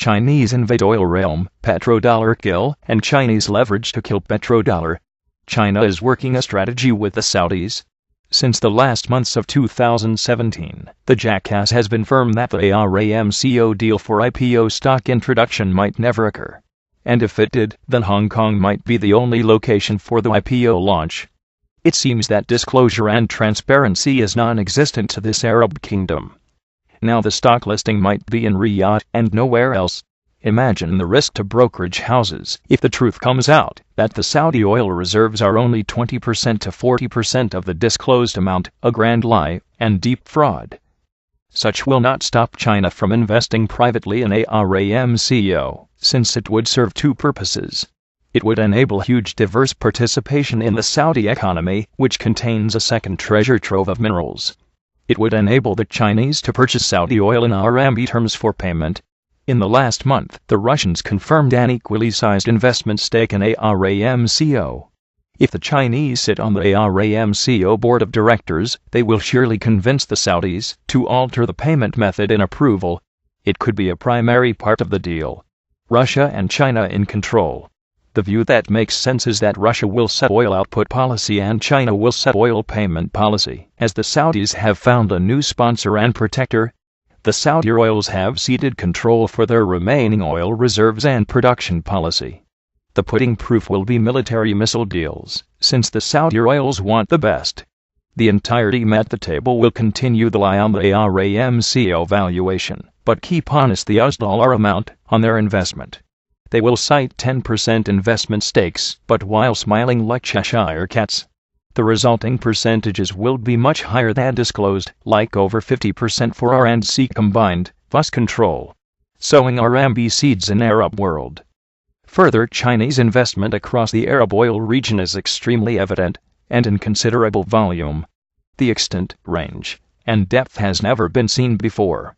Chinese invade oil realm, petrodollar kill, and Chinese leverage to kill petrodollar. China is working a strategy with the Saudis. Since the last months of 2017, the jackass has been firm that the ARAMCO deal for IPO stock introduction might never occur. And if it did, then Hong Kong might be the only location for the IPO launch. It seems that disclosure and transparency is non-existent to this Arab kingdom. Now the stock listing might be in Riyadh and nowhere else. Imagine the risk to brokerage houses if the truth comes out that the Saudi oil reserves are only 20% to 40% of the disclosed amount, a grand lie and deep fraud. Such will not stop China from investing privately in ARAMCO, since it would serve two purposes. It would enable huge diverse participation in the Saudi economy, which contains a second treasure trove of minerals. It would enable the Chinese to purchase Saudi oil in RMB terms for payment. In the last month, the Russians confirmed an equally sized investment stake in ARAMCO. If the Chinese sit on the ARAMCO board of directors, they will surely convince the Saudis to alter the payment method in approval. It could be a primary part of the deal. Russia and China in control. The view that makes sense is that Russia will set oil output policy and China will set oil payment policy, as the Saudis have found a new sponsor and protector. The Saudi oils have ceded control for their remaining oil reserves and production policy. The pudding proof will be military missile deals, since the Saudi oils want the best. The entire team at the table will continue the lie on the ARAMCO valuation, but keep honest the US dollar amount on their investment. They will cite 10% investment stakes, but while smiling like Cheshire cats. The resulting percentages will be much higher than disclosed, like over 50% for R&C combined, thus control. Sowing RMB seeds in Arab world. Further, Chinese investment across the Arab oil region is extremely evident, and in considerable volume. The extent, range, and depth has never been seen before.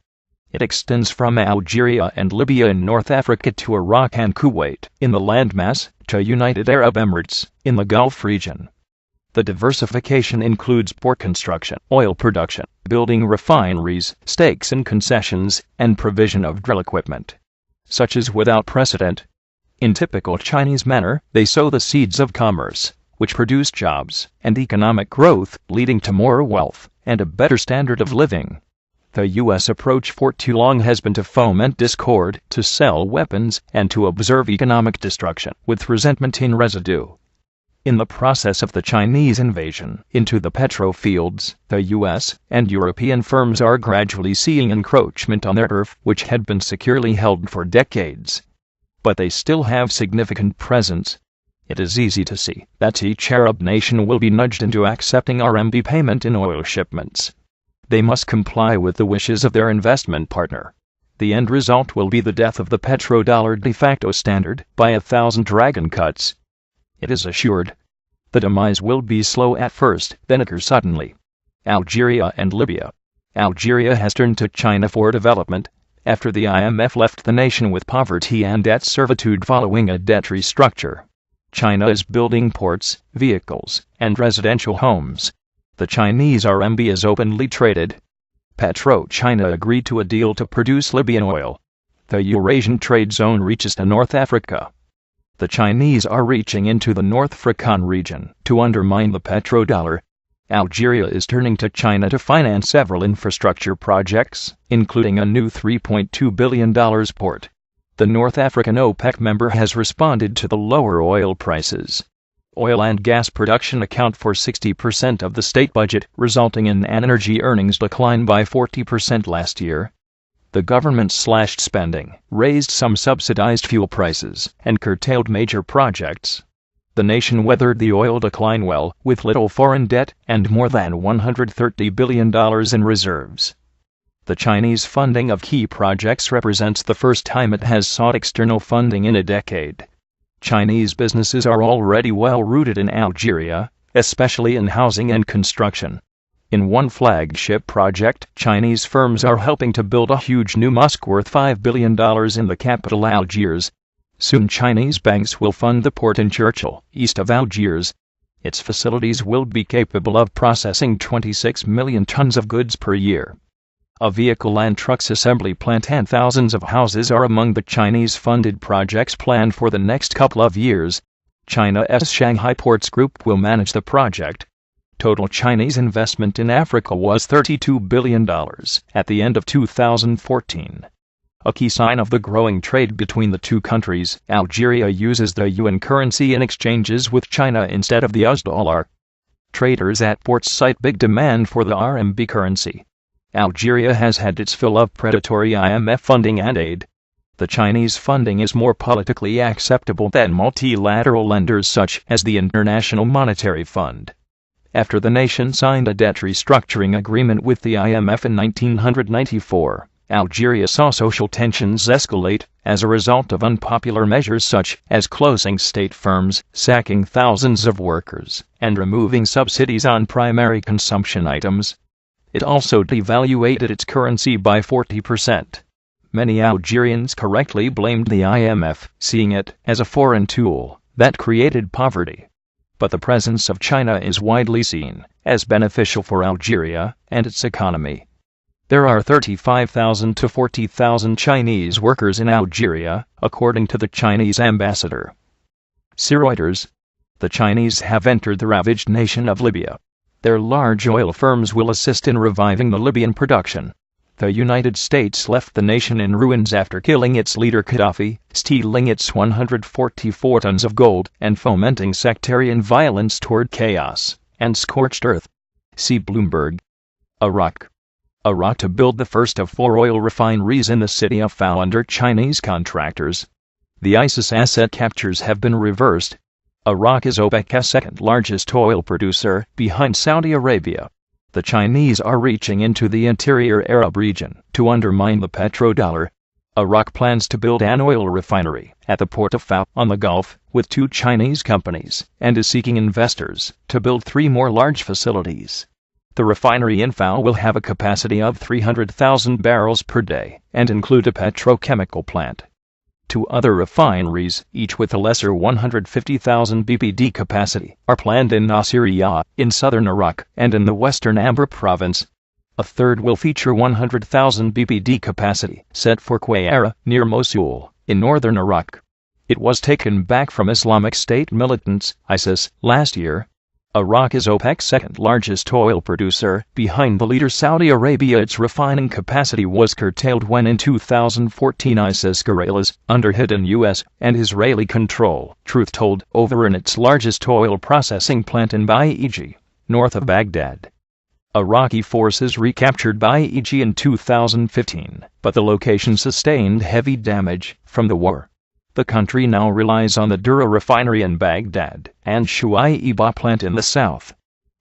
It extends from Algeria and Libya in North Africa to Iraq and Kuwait in the landmass, to United Arab Emirates in the Gulf region. The diversification includes port construction, oil production, building refineries, stakes in concessions, and provision of drill equipment. Such is without precedent. In typical Chinese manner, they sow the seeds of commerce, which produce jobs and economic growth, leading to more wealth and a better standard of living. The U.S. approach for too long has been to foment discord, to sell weapons, and to observe economic destruction with resentment in residue. In the process of the Chinese invasion into the Petro fields, the U.S. and European firms are gradually seeing encroachment on their turf, which had been securely held for decades. But they still have significant presence. It is easy to see that each Arab nation will be nudged into accepting RMB payment in oil shipments. They must comply with the wishes of their investment partner. The end result will be the death of the petrodollar de facto standard by 1,000 dragon cuts. It is assured. The demise will be slow at first, then occur suddenly. Algeria and Libya. Algeria has turned to China for development, after the IMF left the nation with poverty and debt servitude following a debt restructure. China is building ports, vehicles, and residential homes. The Chinese RMB is openly traded. Petro-China agreed to a deal to produce Libyan oil. The Eurasian trade zone reaches to North Africa. The Chinese are reaching into the North African region to undermine the petrodollar. Algeria is turning to China to finance several infrastructure projects, including a new $3.2 billion port. The North African OPEC member has responded to the lower oil prices. Oil and gas production account for 60% of the state budget, resulting in an energy earnings decline by 40% last year. The government slashed spending, raised some subsidized fuel prices, and curtailed major projects. The nation weathered the oil decline well, with little foreign debt and more than $130 billion in reserves. The Chinese funding of key projects represents the first time it has sought external funding in a decade. Chinese businesses are already well rooted in Algeria, especially in housing and construction. In one flagship project, Chinese firms are helping to build a huge new mosque worth $5 billion in the capital Algiers. Soon Chinese banks will fund the port in Churchill, east of Algiers. Its facilities will be capable of processing 26 million tons of goods per year. a vehicle and trucks assembly plant and thousands of houses are among the Chinese-funded projects planned for the next couple of years. China's Shanghai Ports Group will manage the project. Total Chinese investment in Africa was $32 billion at the end of 2014. A key sign of the growing trade between the two countries, Algeria uses the yuan currency in exchanges with China instead of the US dollar. Traders at ports cite big demand for the RMB currency. Algeria has had its fill of predatory IMF funding and aid. The Chinese funding is more politically acceptable than multilateral lenders such as the International Monetary Fund. After the nation signed a debt restructuring agreement with the IMF in 1994, Algeria saw social tensions escalate as a result of unpopular measures such as closing state firms, sacking thousands of workers, and removing subsidies on primary consumption items. It also devaluated its currency by 40%. Many Algerians correctly blamed the IMF, seeing it as a foreign tool that created poverty. But the presence of China is widely seen as beneficial for Algeria and its economy. There are 35,000 to 40,000 Chinese workers in Algeria, according to the Chinese ambassador. Reuters. The Chinese have entered the ravaged nation of Libya. Their large oil firms will assist in reviving the Libyan production. The United States left the nation in ruins after killing its leader Gaddafi, stealing its 144 tons of gold, and fomenting sectarian violence toward chaos and scorched earth. See Bloomberg. Iraq to build the first of 4 oil refineries in the city of Fao under Chinese contractors. The ISIS asset captures have been reversed. Iraq is OPEC's second largest oil producer, behind Saudi Arabia. The Chinese are reaching into the interior Arab region to undermine the petrodollar. Iraq plans to build an oil refinery at the port of Fao on the Gulf with 2 Chinese companies and is seeking investors to build 3 more large facilities. The refinery in Fao will have a capacity of 300,000 barrels per day and include a petrochemical plant. 2 other refineries, each with a lesser 150,000 BPD capacity, are planned in Nasiriyah, in southern Iraq, and in the western Amber province. A third will feature 100,000 BPD capacity, set for Quayara, near Mosul, in northern Iraq. It was taken back from Islamic State militants, ISIS, last year. Iraq is OPEC's second largest oil producer, behind the leader Saudi Arabia. Its refining capacity was curtailed when in 2014 ISIS guerrillas, under hidden U.S. and Israeli control, truth told, over in its largest oil processing plant in Baiji, north of Baghdad. Iraqi forces recaptured Baiji in 2015, but the location sustained heavy damage from the war. The country now relies on the Dura refinery in Baghdad and Shuaibah plant in the south.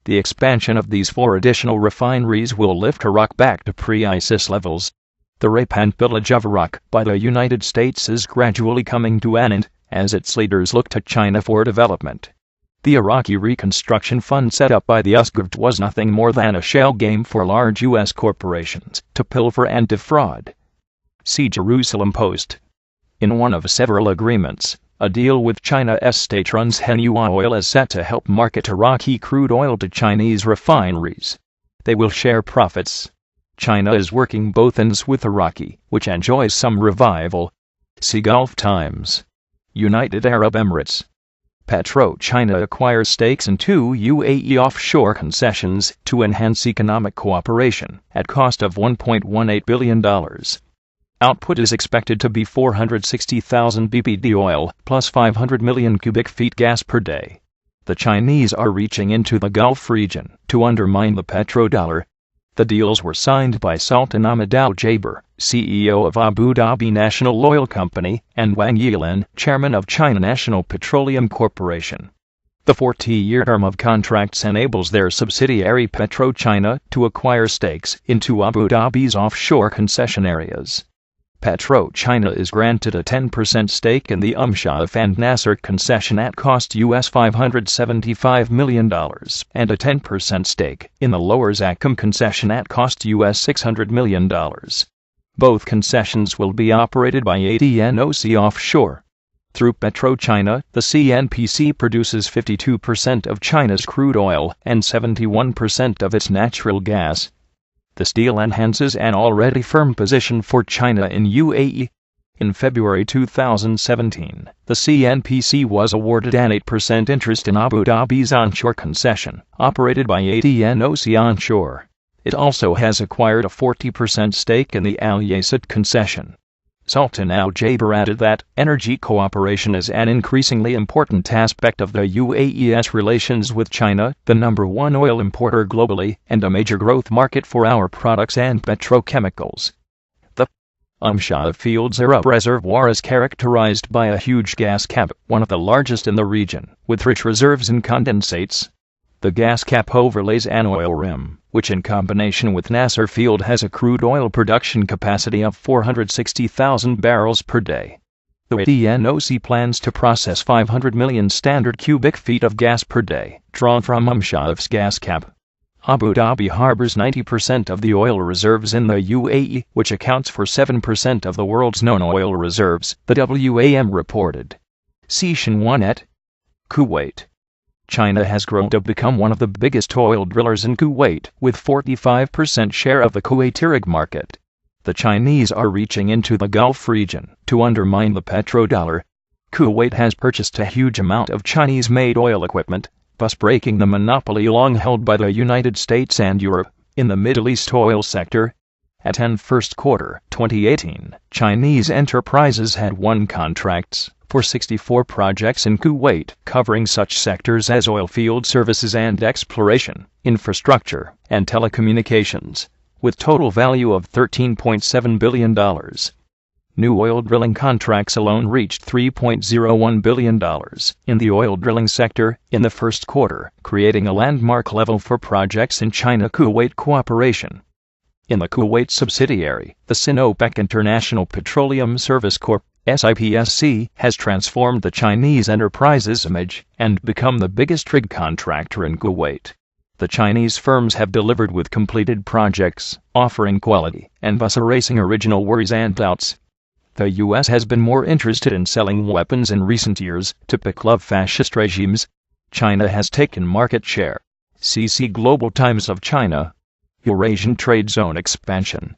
The expansion of these 4 additional refineries will lift Iraq back to pre-ISIS levels. The rape and pillage of Iraq by the United States is gradually coming to an end as its leaders look to China for development. The Iraqi Reconstruction Fund set up by the US government was nothing more than a shell game for large U.S. corporations to pilfer and defraud. See Jerusalem Post. In one of several agreements, a deal with China's state-run Henhua Oil is set to help market Iraqi crude oil to Chinese refineries. They will share profits. China is working both ends with Iraqi, which enjoys some revival. See Gulf Times. United Arab Emirates. Petro China acquires stakes in 2 UAE offshore concessions to enhance economic cooperation at cost of $1.18 billion. Output is expected to be 460,000 BPD oil, plus 500 million cubic feet gas per day. The Chinese are reaching into the Gulf region to undermine the petrodollar. The deals were signed by Sultan Ahmed Al Jaber, CEO of Abu Dhabi National Oil Company, and Wang Yilin, chairman of China National Petroleum Corporation. The 40-year term of contracts enables their subsidiary Petro China to acquire stakes into Abu Dhabi's offshore concession areas. Petro China is granted a 10% stake in the Shah and Nasser concession at cost US $575 million and a 10% stake in the Lower Zakum concession at cost US $600 million. Both concessions will be operated by ADNOC Offshore. Through Petro China, the CNPC produces 52% of China's crude oil and 71% of its natural gas. This deal enhances an already firm position for China in UAE. In February 2017, the CNPC was awarded an 8% interest in Abu Dhabi's onshore concession, operated by ADNOC Onshore. It also has acquired a 40% stake in the Al Yasat concession. Sultan Al Jaber added that energy cooperation is an increasingly important aspect of the UAE's relations with China, the number one oil importer globally, and a major growth market for our products and petrochemicals. The Shah Field's Arab reservoir is characterized by a huge gas cap, one of the largest in the region, with rich reserves in condensates. The gas cap overlays an oil rim, which in combination with Nasser Field has a crude oil production capacity of 460,000 barrels per day. The ADNOC plans to process 500 million standard cubic feet of gas per day, drawn from Shah's gas cap. Abu Dhabi harbors 90% of the oil reserves in the UAE, which accounts for 7% of the world's known oil reserves, the WAM reported. Xinhua. Kuwait. China has grown to become one of the biggest oil drillers in Kuwait, with 45% share of the Kuwaiti market. The Chinese are reaching into the Gulf region to undermine the petrodollar. Kuwait has purchased a huge amount of Chinese-made oil equipment, thus breaking the monopoly long held by the United States and Europe in the Middle East oil sector. At end first quarter 2018, Chinese enterprises had won contracts for 64 projects in Kuwait, covering such sectors as oil field services and exploration, infrastructure, and telecommunications, with total value of $13.7 billion. New oil drilling contracts alone reached $3.01 billion in the oil drilling sector in the first quarter, creating a landmark level for projects in China-Kuwait cooperation. In the Kuwait subsidiary, the Sinopec International Petroleum Service Corp. SIPSC has transformed the Chinese enterprise's image and become the biggest rig contractor in Kuwait. The Chinese firms have delivered with completed projects, offering quality and thus erasing original worries and doubts. The U.S. has been more interested in selling weapons in recent years to pick up fascist regimes. China has taken market share. CC Global Times of China. Eurasian Trade Zone expansion.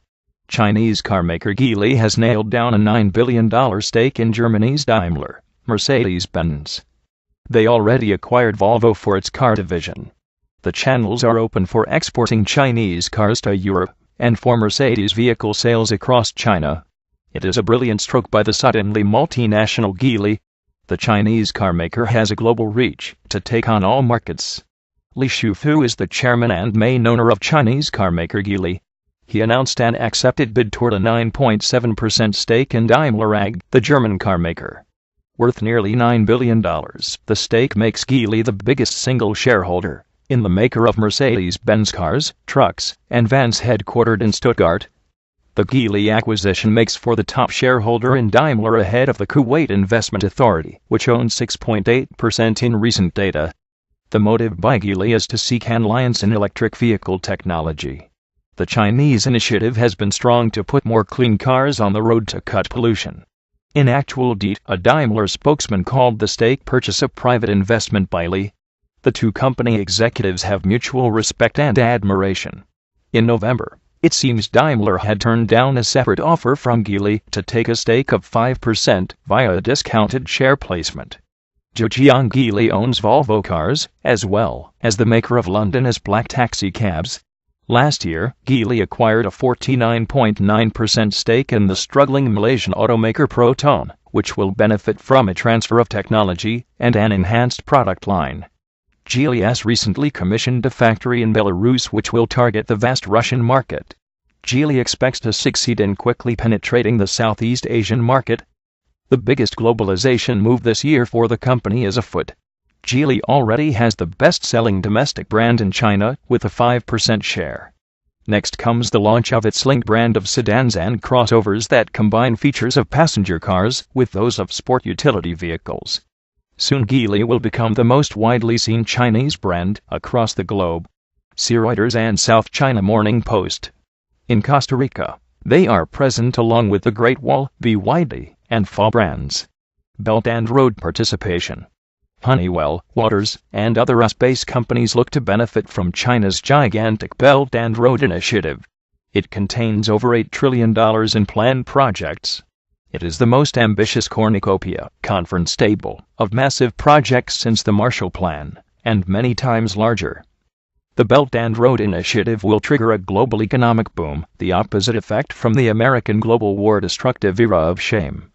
Chinese carmaker Geely has nailed down a $9 billion stake in Germany's Daimler, Mercedes-Benz. They already acquired Volvo for its car division. The channels are open for exporting Chinese cars to Europe and for Mercedes vehicle sales across China. It is a brilliant stroke by the suddenly multinational Geely. The Chinese carmaker has a global reach to take on all markets. Li Shufu is the chairman and main owner of Chinese carmaker Geely. He announced an accepted bid toward a 9.7% stake in Daimler AG, the German carmaker. Worth nearly $9 billion, the stake makes Geely the biggest single shareholder in the maker of Mercedes-Benz cars, trucks, and vans headquartered in Stuttgart. The Geely acquisition makes for the top shareholder in Daimler ahead of the Kuwait Investment Authority, which owns 6.8% in recent data. The motive by Geely is to seek an alliance in electric vehicle technology. The Chinese initiative has been strong to put more clean cars on the road to cut pollution. In actual detail, a Daimler spokesman called the stake purchase a private investment by Li. The two company executives have mutual respect and admiration. In November, it seems Daimler had turned down a separate offer from Geely to take a stake of 5% via a discounted share placement. Zhejiang Geely owns Volvo cars, as well as the maker of London's black taxi cabs. Last year, Geely acquired a 49.9% stake in the struggling Malaysian automaker Proton, which will benefit from a transfer of technology and an enhanced product line. Geely has recently commissioned a factory in Belarus which will target the vast Russian market. Geely expects to succeed in quickly penetrating the Southeast Asian market. The biggest globalization move this year for the company is afoot. Geely already has the best-selling domestic brand in China with a 5% share. Next comes the launch of its Link brand of sedans and crossovers that combine features of passenger cars with those of sport utility vehicles. Soon Geely will become the most widely seen Chinese brand across the globe. See Reuters and South China Morning Post. In Costa Rica, they are present along with the Great Wall, BYD, and FA brands. Belt and Road participation. Honeywell, Waters, and other US-based companies look to benefit from China's gigantic Belt and Road initiative. It contains over $8 trillion in planned projects. It is the most ambitious cornucopia, conference table, of massive projects since the Marshall Plan, and many times larger. The Belt and Road Initiative will trigger a global economic boom, the opposite effect from the American global war-destructive era of shame.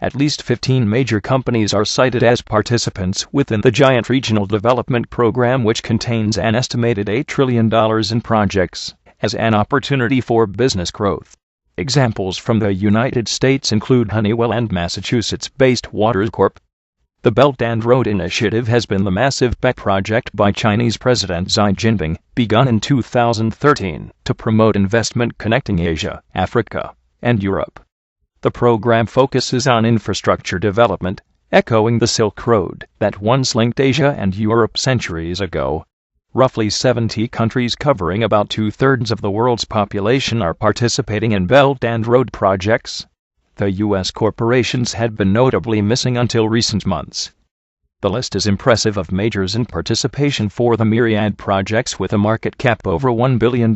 At least 15 major companies are cited as participants within the giant regional development program, which contains an estimated $8 trillion in projects, as an opportunity for business growth. Examples from the United States include Honeywell and Massachusetts-based Waters Corp. The Belt and Road Initiative has been the massive pet project by Chinese President Xi Jinping, begun in 2013, to promote investment connecting Asia, Africa, and Europe. The program focuses on infrastructure development, echoing the Silk Road that once linked Asia and Europe centuries ago. Roughly 70 countries covering about two-thirds of the world's population are participating in Belt and Road projects. The U.S. corporations had been notably missing until recent months. The list is impressive of majors in participation for the myriad projects with a market cap over $1 billion.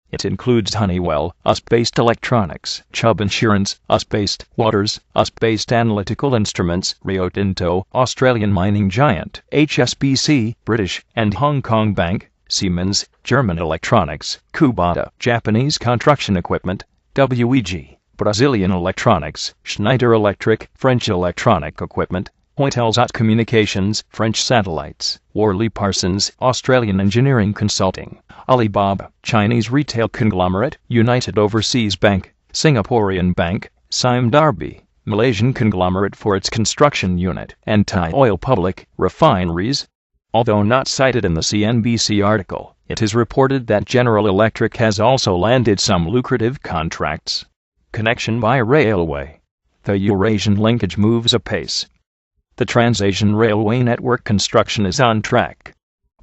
It includes Honeywell, US-based Electronics, Chubb Insurance, US-based Waters, US-based Analytical Instruments, Rio Tinto, Australian mining giant, HSBC, British and Hong Kong Bank, Siemens, German Electronics, Kubota, Japanese Construction Equipment, WEG, Brazilian Electronics, Schneider Electric, French Electronic Equipment, Hoitelsat Communications, French Satellites, Worley Parsons, Australian Engineering Consulting, Alibaba, Chinese retail conglomerate, United Overseas Bank, Singaporean Bank, Sime Darby, Malaysian conglomerate for its construction unit, and Thai Oil Public Refineries. Although not cited in the CNBC article, it is reported that General Electric has also landed some lucrative contracts. Connection by railway. The Eurasian linkage moves apace. The Trans-Asian Railway network construction is on track.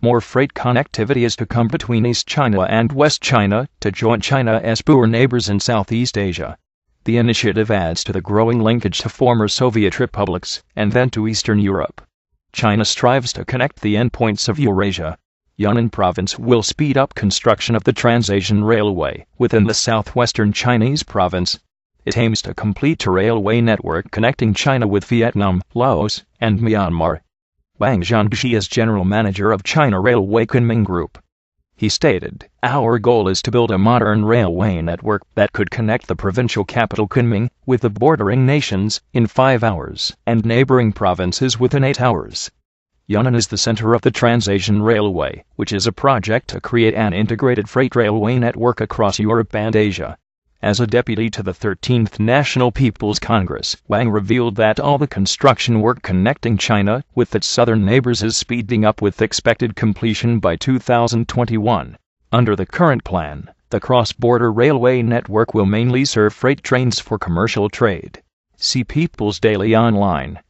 More freight connectivity is to come between East China and West China to join China as poor neighbors in Southeast Asia. The initiative adds to the growing linkage to former Soviet republics and then to Eastern Europe. China strives to connect the endpoints of Eurasia. Yunnan Province will speed up construction of the Trans-Asian Railway within the southwestern Chinese province. It aims to complete a railway network connecting China with Vietnam, Laos, and Myanmar. Wang Zhangxi is general manager of China Railway Kunming Group. He stated, "Our goal is to build a modern railway network that could connect the provincial capital Kunming with the bordering nations in 5 hours and neighboring provinces within 8 hours." Yunnan is the center of the Trans-Asian Railway, which is a project to create an integrated freight railway network across Europe and Asia. As a deputy to the 13th National People's Congress, Wang revealed that all the construction work connecting China with its southern neighbors is speeding up with expected completion by 2021. Under the current plan, the cross-border railway network will mainly serve freight trains for commercial trade. See People's Daily Online.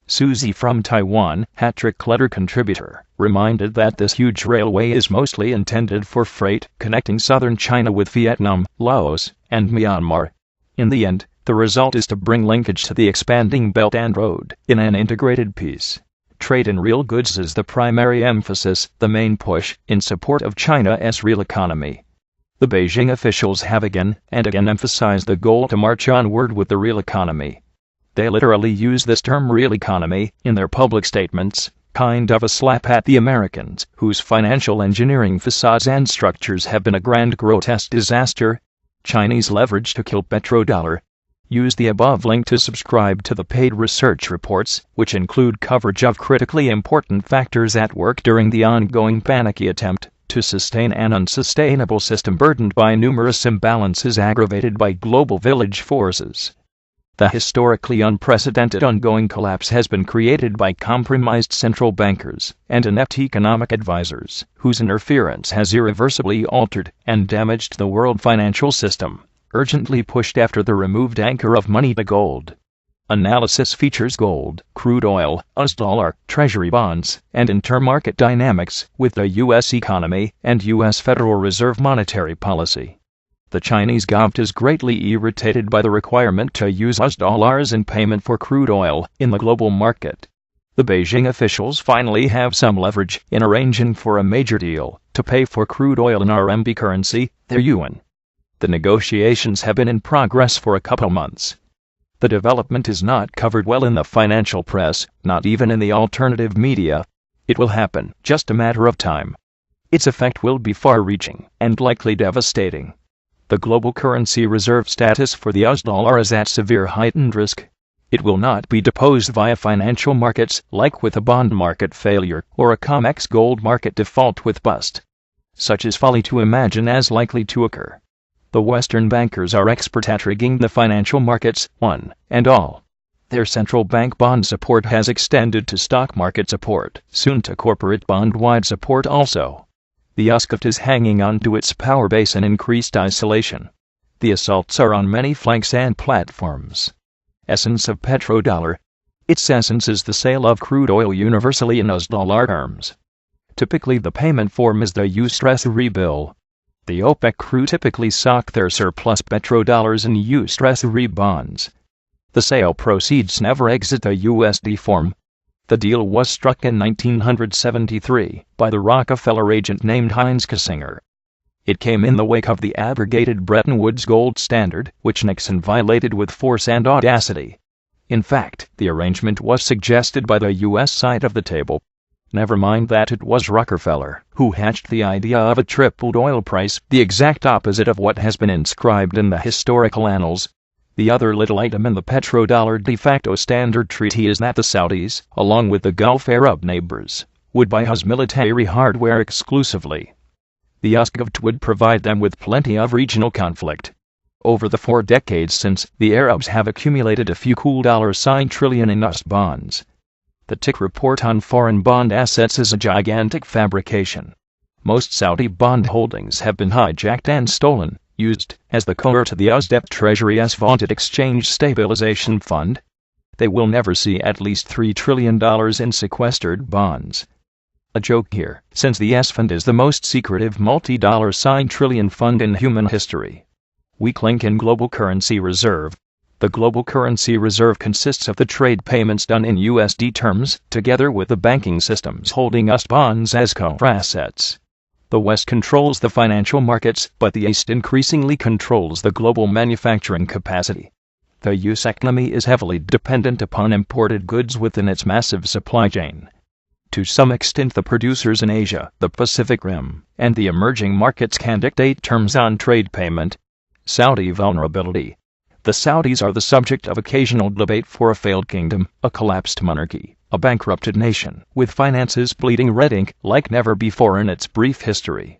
Susie from Taiwan, hat-trick letter contributor, reminded that this huge railway is mostly intended for freight connecting southern China with Vietnam, Laos, and Myanmar. In the end, the result is to bring linkage to the expanding Belt and Road in an integrated piece. Trade in real goods is the primary emphasis, the main push, in support of China's real economy. The Beijing officials have again and again emphasized the goal to march onward with the real economy. They literally use this term real economy in their public statements, kind of a slap at the Americans, whose financial engineering facades and structures have been a grand grotesque disaster. Chinese leverage to kill petrodollar. Use the above link to subscribe to the paid research reports, which include coverage of critically important factors at work during the ongoing panicky attempt to sustain an unsustainable system burdened by numerous imbalances aggravated by global village forces. The historically unprecedented ongoing collapse has been created by compromised central bankers and inept economic advisors, whose interference has irreversibly altered and damaged the world financial system, urgently pushed after the removed anchor of money to gold. Analysis features gold, crude oil, US dollar, treasury bonds, and intermarket dynamics with the U.S. economy and U.S. Federal Reserve monetary policy. The Chinese government is greatly irritated by the requirement to use US dollars in payment for crude oil in the global market. The The Beijing officials finally have some leverage in arranging for a major deal to pay for crude oil in RMB currency, their yuan. The negotiations have been in progress for a couple months. The development is not covered well in the financial press, not even in the alternative media. It will happen, just a matter of time. Its effect will be far-reaching and likely devastating. The global currency reserve status for the US dollar is at severe heightened risk. It will not be deposed via financial markets like with a bond market failure or a COMEX gold market default with bust. Such is folly to imagine as likely to occur. The Western bankers are expert at rigging the financial markets, one and all. Their central bank bond support has extended to stock market support, soon to corporate bond-wide support also. The USCT is hanging on to its power base in increased isolation. The assaults are on many flanks and platforms. Essence of petrodollar. Its essence is the sale of crude oil universally in US dollar terms. Typically the payment form is the US-Treasury bill. The OPEC crew typically sock their surplus petrodollars in US-Treasury bonds. The sale proceeds never exit the USD form. The deal was struck in 1973 by the Rockefeller agent named Heinz Kissinger. It came in the wake of the abrogated Bretton Woods gold standard, which Nixon violated with force and audacity. In fact, the arrangement was suggested by the U.S. side of the table. Never mind that it was Rockefeller who hatched the idea of a tripled oil price, the exact opposite of what has been inscribed in the historical annals. The other little item in the petrodollar de facto standard treaty is that the Saudis, along with the Gulf Arab neighbors, would buy US military hardware exclusively. The USCT would provide them with plenty of regional conflict. Over the 4 decades since, the Arabs have accumulated a few cool $trillion in US bonds. The TIC report on foreign bond assets is a gigantic fabrication. Most Saudi bond holdings have been hijacked and stolen, used as the cover to the US debt treasury's vaunted exchange stabilization fund. They will never see at least $3 trillion in sequestered bonds. A joke here, since the US fund is the most secretive multi-dollar trillion fund in human history. Weak link in global currency reserve. The global currency reserve consists of the trade payments done in USD terms, together with the banking systems holding US bonds as core assets. The West controls the financial markets, but the East increasingly controls the global manufacturing capacity. The US economy is heavily dependent upon imported goods within its massive supply chain. To some extent the producers in Asia, the Pacific Rim, and the emerging markets can dictate terms on trade payment. Saudi vulnerability. The Saudis are the subject of occasional debate for a failed kingdom, a collapsed monarchy, a bankrupted nation, with finances bleeding red ink like never before in its brief history.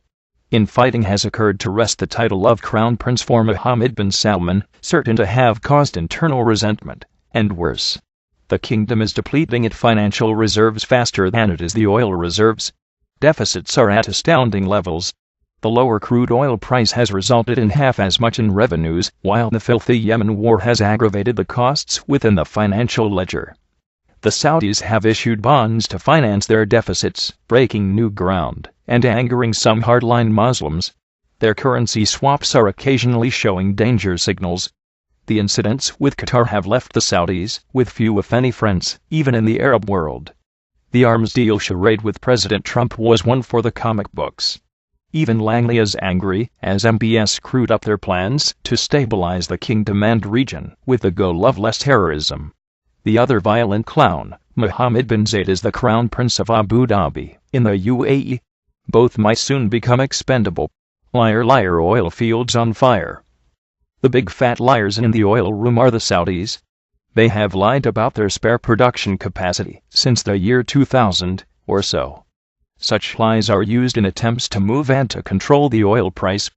Infighting has occurred to wrest the title of Crown Prince for Mohammed bin Salman, certain to have caused internal resentment, and worse. The kingdom is depleting its financial reserves faster than it is the oil reserves. Deficits are at astounding levels. The lower crude oil price has resulted in half as much in revenues, while the filthy Yemen war has aggravated the costs within the financial ledger. The Saudis have issued bonds to finance their deficits, breaking new ground, and angering some hardline Muslims. Their currency swaps are occasionally showing danger signals. The incidents with Qatar have left the Saudis with few if any friends, even in the Arab world. The arms deal charade with President Trump was one for the comic books. Even Langley is angry, as MBS screwed up their plans to stabilize the kingdom and region with the goal of less terrorism. The other violent clown, Mohammed bin Zayed, is the Crown Prince of Abu Dhabi, in the UAE. Both might soon become expendable. Liar, liar, oil fields on fire. The big fat liars in the oil room are the Saudis. They have lied about their spare production capacity since the year 2000 or so. Such lies are used in attempts to move and to control the oil price.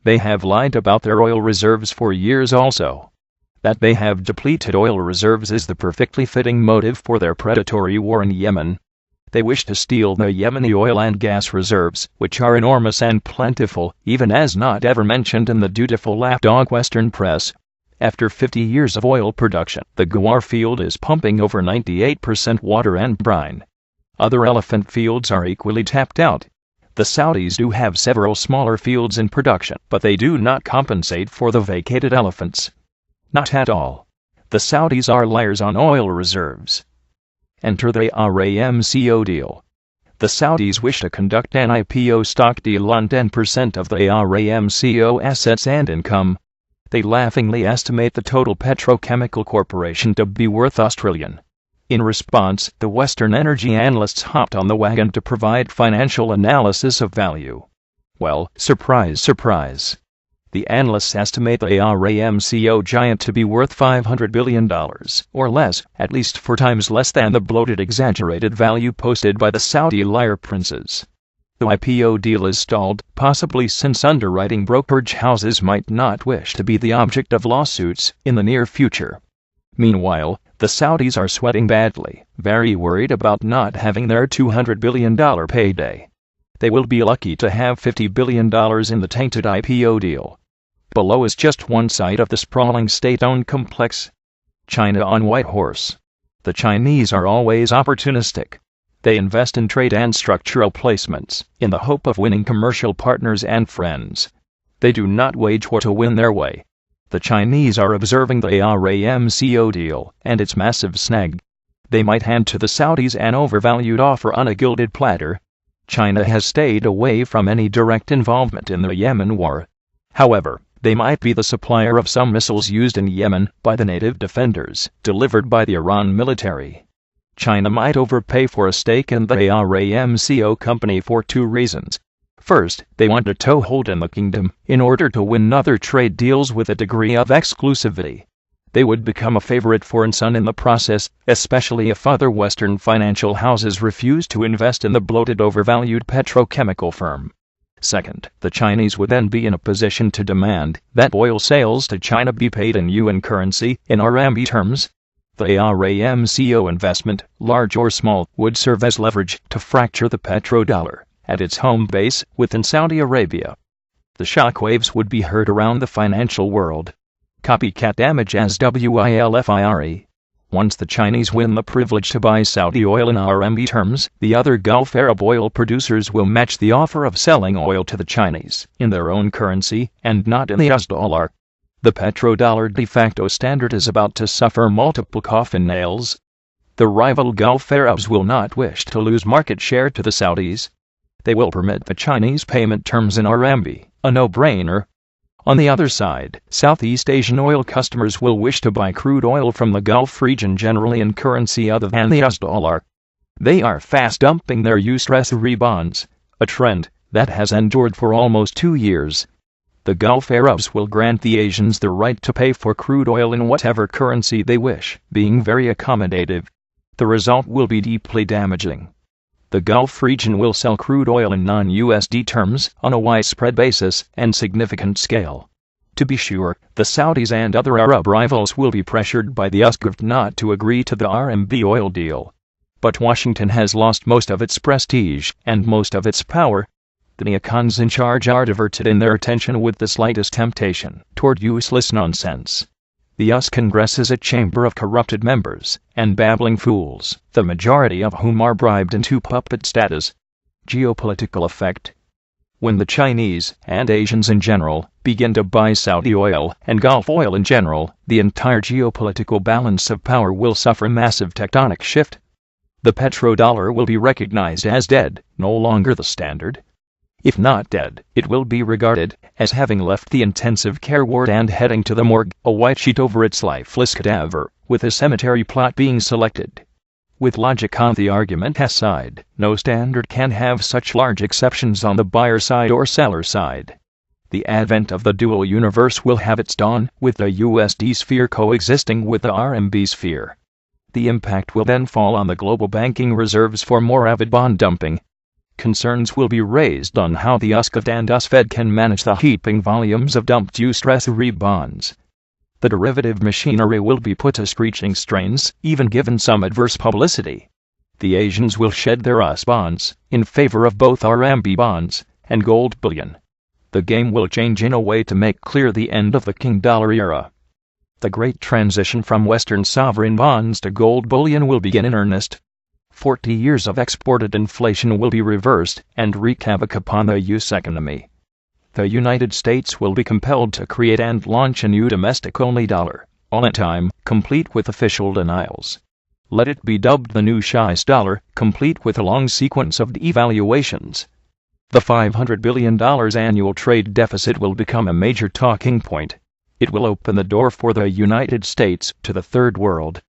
They have lied about their oil reserves for years also. That they have depleted oil reserves is the perfectly fitting motive for their predatory war in Yemen. They wish to steal the Yemeni oil and gas reserves, which are enormous and plentiful, even as not ever mentioned in the dutiful lapdog Western press. After 50 years of oil production, the Ghawar field is pumping over 98% water and brine. Other elephant fields are equally tapped out. The Saudis do have several smaller fields in production, but they do not compensate for the vacated elephants. Not at all. The Saudis are liars on oil reserves. enter the Aramco deal. The Saudis wish to conduct an IPO stock deal on 10% of the Aramco assets and income. They laughingly estimate the total petrochemical corporation to be worth Australian. In response, the Western energy analysts hopped on the wagon to provide financial analysis of value. Well, surprise, surprise. The analysts estimate the Aramco giant to be worth $500 billion, or less, at least 4 times less than the bloated exaggerated value posted by the Saudi liar princes. The IPO deal is stalled, possibly since underwriting brokerage houses might not wish to be the object of lawsuits in the near future. Meanwhile, the Saudis are sweating badly, very worried about not having their $200 billion payday. They will be lucky to have $50 billion in the tainted IPO deal. Below is just one side of the sprawling state-owned complex. China on white horse. The Chinese are always opportunistic. They invest in trade and structural placements, in the hope of winning commercial partners and friends. They do not wage war to win their way. The Chinese are observing the Aramco deal and its massive snag. They might hand to the Saudis an overvalued offer on a gilded platter. China has stayed away from any direct involvement in the Yemen war. However, they might be the supplier of some missiles used in Yemen by the native defenders, delivered by the Iran military. China might overpay for a stake in the Aramco company for 2 reasons. First, they want a toehold in the kingdom, in order to win other trade deals with a degree of exclusivity. They would become a favorite foreign son in the process, especially if other Western financial houses refuse to invest in the bloated overvalued petrochemical firm. Second, the Chinese would then be in a position to demand that oil sales to China be paid in yuan currency, in RMB terms. The Aramco investment, large or small, would serve as leverage to fracture the petrodollar at its home base within Saudi Arabia. The shockwaves would be heard around the financial world. Copycat damage as WILLIE. Once the Chinese win the privilege to buy Saudi oil in RMB terms, the other Gulf Arab oil producers will match the offer of selling oil to the Chinese in their own currency and not in the US dollar. The petrodollar de facto standard is about to suffer multiple coffin nails. The rival Gulf Arabs will not wish to lose market share to the Saudis. They will permit the Chinese payment terms in RMB, a no-brainer. On the other side, Southeast Asian oil customers will wish to buy crude oil from the Gulf region generally in currency other than the US dollar. They are fast dumping their US Treasury bonds, a trend that has endured for almost 2 years. The Gulf Arabs will grant the Asians the right to pay for crude oil in whatever currency they wish, being very accommodative. The result will be deeply damaging. The Gulf region will sell crude oil in non-USD terms on a widespread basis and significant scale. To be sure, the Saudis and other Arab rivals will be pressured by the USGF not to agree to the RMB oil deal. But Washington has lost most of its prestige and most of its power. The neocons in charge are diverted in their attention with the slightest temptation toward useless nonsense. The US Congress is a chamber of corrupted members and babbling fools, the majority of whom are bribed into puppet status. Geopolitical effect. When the Chinese, and Asians in general, begin to buy Saudi oil and Gulf oil in general, the entire geopolitical balance of power will suffer a massive tectonic shift. The petrodollar will be recognized as dead, no longer the standard. If not dead, it will be regarded as having left the intensive care ward and heading to the morgue, a white sheet over its lifeless cadaver, with a cemetery plot being selected. With logic on the argument side, no standard can have such large exceptions on the buyer side or seller side. The advent of the dual universe will have its dawn, with the USD sphere coexisting with the RMB sphere. The impact will then fall on the global banking reserves for more avid bond dumping. Concerns will be raised on how the USGF and USFed can manage the heaping volumes of dumped US Treasury bonds. The derivative machinery will be put to screeching strains, even given some adverse publicity. The Asians will shed their US bonds in favor of both RMB bonds and gold bullion. The game will change in a way to make clear the end of the king dollar era. The great transition from Western sovereign bonds to gold bullion will begin in earnest. 40 years of exported inflation will be reversed and wreak havoc upon the US economy. The United States will be compelled to create and launch a new domestic-only dollar, all in time, complete with official denials. Let it be dubbed the new Chinese dollar, complete with a long sequence of devaluations. The $500 billion annual trade deficit will become a major talking point. It will open the door for the United States to the Third World.